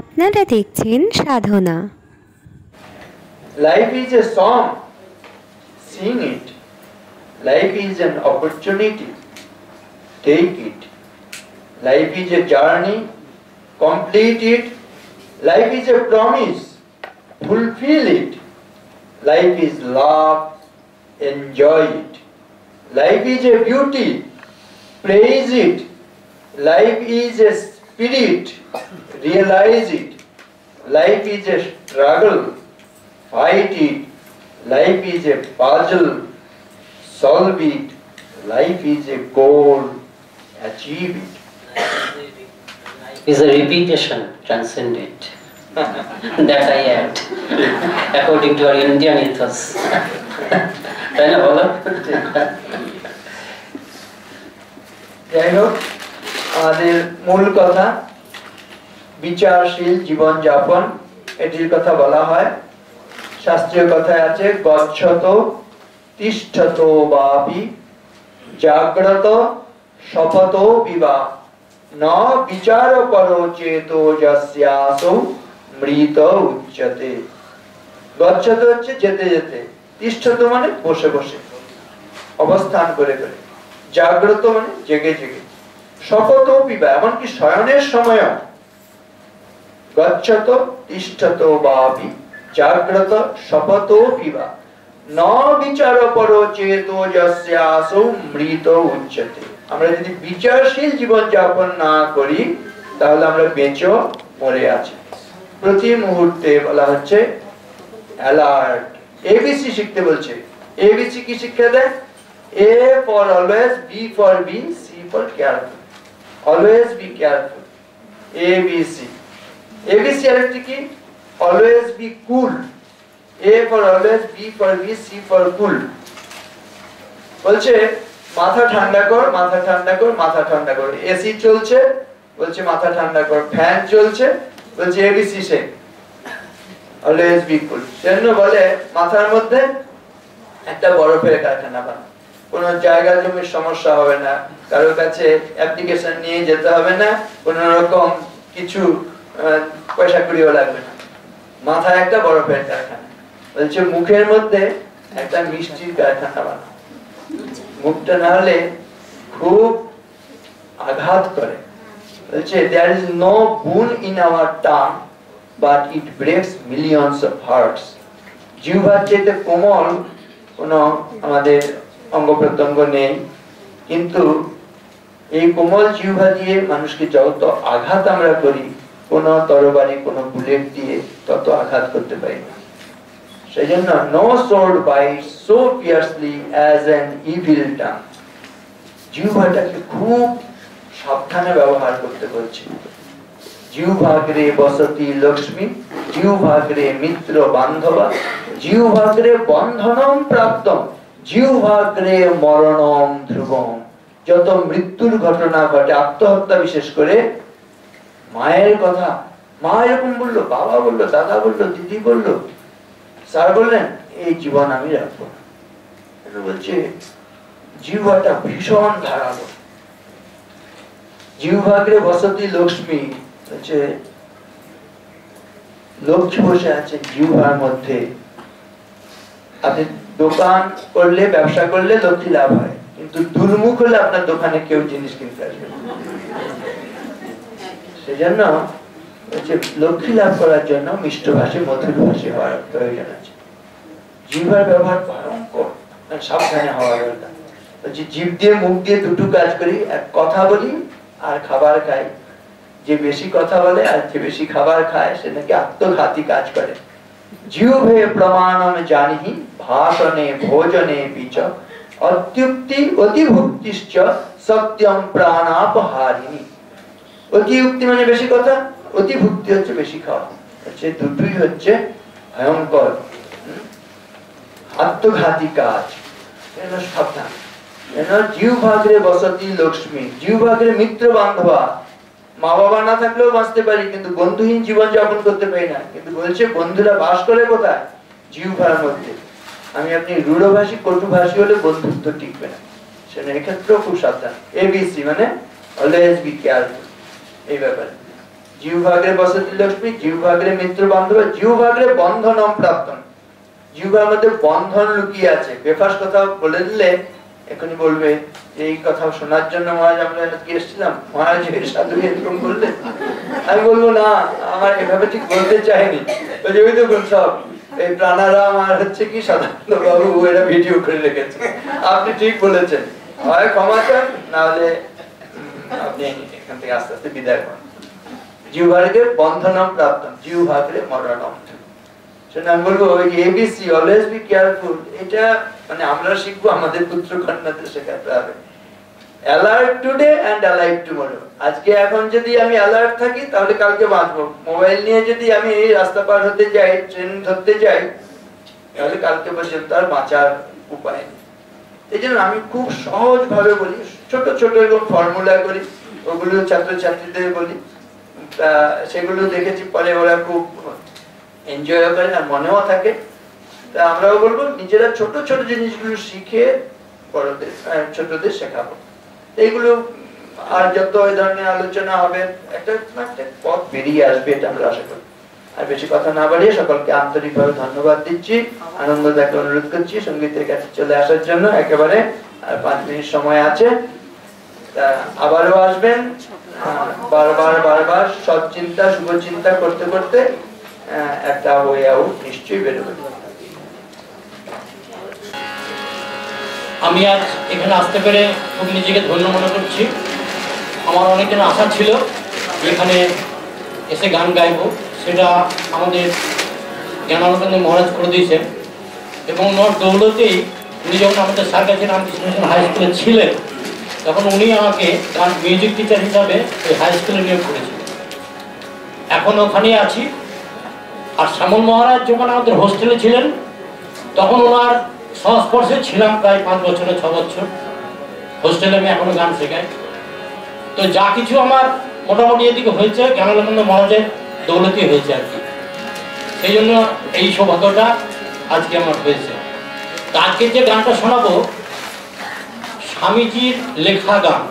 আপনারা দেখছেন সাধনা। Life is a song. Sing it. Life is an opportunity. Take it. Life is a journey. Complete it. Life is a promise. Fulfill it. Life is love. Enjoy it. Life is a beauty. Praise it. Life is a spirit. Realize it. Life is a struggle. Fight it. Life is a puzzle. Solve it. Life is a goal. Achieve it. Is a repetition, transcend it. That I add, according to our Indian ethos. তাই না বলো? যাই হোক, আমাদের মূল কথা বিচারশীল জীবন যাপন, এটির কথা বলা হয়। শাস্ত্রীয় কথায় আছে গচ্ছত তিষ্ঠত বাপি জাগ্রত শপথ বিবা ন বিচার করো চেতো যস্যাসো মৃত উচ্যতে। গচ্ছত হচ্ছে যেতে যেতে, তিষ্ঠত মানে বসে বসে অবস্থান করে করে, জাগ্রত মানে জেগে জেগে, শপথ বিবা এমনকি শয়নের সময়। গচ্ছত তিষ্ঠত বাপি জাগ্রত শপথ বিবা ন বিচার করো চেতো যস্যাসো মৃত উচ্যতে। আমরা যদি বিচারশীল জীবন যাপন না করি তাহলে আমরা বেঁচে মরে আছি। প্রতি মুহূর্তে বলা হচ্ছে অ্যালার্ট। এবিসি শিখতে বলছে। এবিসি কি শিক্ষা দেয়? A for always, B for be, C for careful. Always be careful, ABC. ABC আরেকটি কি? Always be cool. A for always, B for be, C for cool. বলছে মাথা ঠান্ডা কর, মাথা ঠান্ডা কর, মাথা ঠান্ডা কর। এসি চলছে, বলছে মাথা ঠান্ডা কর। ফ্যান চলছে, বলছে এবিসি শেখ, অলওয়েজ বি কুল। সেজন্য বলে মাথার মধ্যে একটা বরফের কারখানা বানাও। কোনো জায়গা জমির সমস্যা হবে না, কারোর কাছে অ্যাপ্লিকেশন নিয়ে যেতে হবে না, কোনো রকম কিছু পয়সা কুড়িও লাগবে না। মাথায় একটা বরফের কারখানা। বলছে মুখের মধ্যে একটা মিষ্টির কারখানা বানাও। মুখটা না হলে খুব আঘাত করে। বলছে there is no bone in our tongue but it breaks millions of hearts. জিহ্বার চেয়ে কোমল কোনো আমাদের অঙ্গ প্রত্যঙ্গ নেই, কিন্তু এই কোমল জিহ্বা দিয়ে মানুষকে যত আঘাত আমরা করি, কোন তরবারি কোন বুলেট দিয়ে তত আঘাত করতে পারি না। সেই জন্য no sword bites so fiercely as an evil tongue. জিহ্বাটাকে খুব সাবধানে ব্যবহার করতে বলছে। জিহ্বাগ্রে বসতি লক্ষ্মী, জিহ্বাগ্রে মিত্র বান্ধবা, জিহ্বাগ্রে বন্ধনম প্রাপ্তম, জিহ্বাগ্রে মরণম ধ্রুবম। যত মৃত্যুর ঘটনা ঘটে, আত্মহত্যা বিশেষ করে, মায়ের কথা, মা এরকম বললো, বাবা বললো, দাদা বললো, দিদি বললো, স্যার বললেন, এই জীবন আমি রাখবো না। বলছে জিহ্বাটা ভীষণ ধারালো। জিহ্বাগ্রে বসতি লক্ষ্মী, হচ্ছে লক্ষ্মী বসে আছে জিহ্বার মধ্যে। আপনি দোকান করলে, ব্যবসা করলে লক্ষ্মী লাভ হয়, কিন্তু দুর্মুখ হলে আপনার দোকানে কেউ জিনিস কিনতে আসবে না। সেজন্য হচ্ছে লক্ষ্মী লাভ করার জন্য মিষ্টভাষী মধুর ভাষী হওয়ার প্রয়োজন আছে। জিহ্বার ব্যবহার ভয়ঙ্কর, সাবধানে হওয়া দরকার। বলছি জিভ দিয়ে মুখ দিয়ে দুটো কাজ করি, এক কথা বলি আর খাবার খাই। যে বেশি কথা বলে আর যে বেশি খাবার খায় সে নাকি আত্মঘাতী কাজ করে। জিহ্বে প্রমাণম জানিহি ভাষণে ভোজনে পিচ অত্যুক্তি অতিভুক্তিশ্চ সত্যম প্রাণাপহারিণী। অতিউক্তি মানে বেশি কথা, অতিভুক্তি হচ্ছে বেশি খাওয়া। হচ্ছে দুটোই হচ্ছে ভয়ঙ্কর আত্মঘাতী কাজ। সাবধান। জিহ্বাগ্রে বসতি লক্ষ্মী, জিহ্বাগ্রে মিত্র বান্ধবা। মা বাবা না থাকলেও বাঁচতে পারি, কিন্তু বন্ধুহীন জীবন যাপন করতে পারি না। কিন্তু বলছে বন্ধুরা বাস করে কোথায়? জিহ্বার মধ্যে। আমি আপনি রূঢ়ভাষী কটুভাষী হলে বন্ধুত্ব টিকবে না। সেটা এক্ষেত্রেও খুব সাবধান। এবিসি মানে অলওয়েজ বি কেয়ারফুল এই ব্যাপারে। জিহ্বাগ্রে বসতি লক্ষ্মী, জিহ্বাগ্রে মিত্র বান্ধব, জিহ্বাগ্রে বন্ধনম প্রাপ্তম। জিহ্বার মধ্যে বন্ধন লুকিয়ে আছে। বেফাস কথা বলে দিলে এখনই বলবে এই কথা শোনার জন্য মহারাজ আমরা আজকে এসেছিলাম, মহারাজ সাধু এরকম বললেন। আমি বলবো না, আমার এভাবে ঠিক বলতে চাইনি। ওই দেখুন সব এই প্রাণারাম আর হচ্ছে কি সাধারণ বাবু এরা ভিডিও করে রেখেছে। আপনি ঠিক বলেছেন, হয় ক্ষমা চান, না হলে আপনি এখান থেকে আস্তে আস্তে বিদায় করেন। জিহ্বাগ্রে বন্ধনম প্রাপ্তম, জিহ্বাগ্রে মরণম। সেটা আমি বলবো ওই এবিসি, অলওয়েজ বি কেয়ারফুল, এটা মানে আমরা শিখবো, আমাদের পুত্র কন্যাদের শেখাতে হবে। Alert today and alive tomorrow. আজকে এখন যদি আমি অ্যালার্ট থাকি তাহলে কালকে বাঁচবো। মোবাইল নিয়ে যদি আমি এই রাস্তা পার হতে যাই, ট্রেন ধরতে যাই, তাহলে কালকে পর্যন্ত আর বাঁচার উপায় নেই। এই জন্য আমি খুব সহজ ভাবে বলি, ছোট ছোট এরকম ফর্মুলা করি, ওগুলো ছাত্রছাত্রীদের বলি। সেগুলো দেখেছি পরে ওরা খুব এনজয় করে আর মনেও থাকে। তা আমরাও বলবো নিজেরা ছোট ছোট জিনিসগুলো শিখে বড়দের ছোটদের শেখাবো। এইগুলো আর যত এই ধরনের আলোচনা হবে একটা পথ বেরিয়ে আসবে, এটা আমরা আশা করি। আর বেশি কথা না বাড়িয়ে সকলকে আন্তরিকভাবে ধন্যবাদ দিচ্ছি, আনন্দদাকে অনুরোধ করছি সঙ্গীতের কাছে চলে আসার জন্য। একেবারে আর 5 মিনিট সময় আছে, আবারও আসবেন। বারবার সৎ চিন্তা শুভ চিন্তা করতে করতে একটা ওয়ে আউট নিশ্চয়ই বেরোবে। আমি আজ এখানে আসতে পেরে খুব নিজেকে ধন্য মনে করছি। আমার অনেকদিন আশা ছিল এখানে এসে গান গাইব, সেটা আমাদের জ্ঞানানন্দ মহারাজ করে দিয়েছেন। এবং ওনার দৌলতেই উনি যখন আমাদের স্যার কাছে রামকৃষ্ণ মিশন হাই স্কুলে ছিলেন, তখন উনি আমাকে গান মিউজিক টিচার হিসাবে ওই হাই স্কুলে নিয়োগ করেছিলেন। এখন ওখানেই আছি। আর শ্যামল মহারাজ যখন আমাদের হোস্টেলে ছিলেন, তখন ওনার সংস্পর্শে ছিলাম প্রায় 5 বছর 6 বছর। হোস্টেলে আমি এখনো গান শেখাই। তো যা কিছু আমার মোটামুটি এদিকে হয়েছে জ্ঞানানন্দ মহারাজের দৌলতই হয়েছে আর কি। সেই জন্য এই সৌভাগ্যটা আজকে আমার হয়েছে। আজকে যে গানটা শোনাবো স্বামীজির লেখা গান।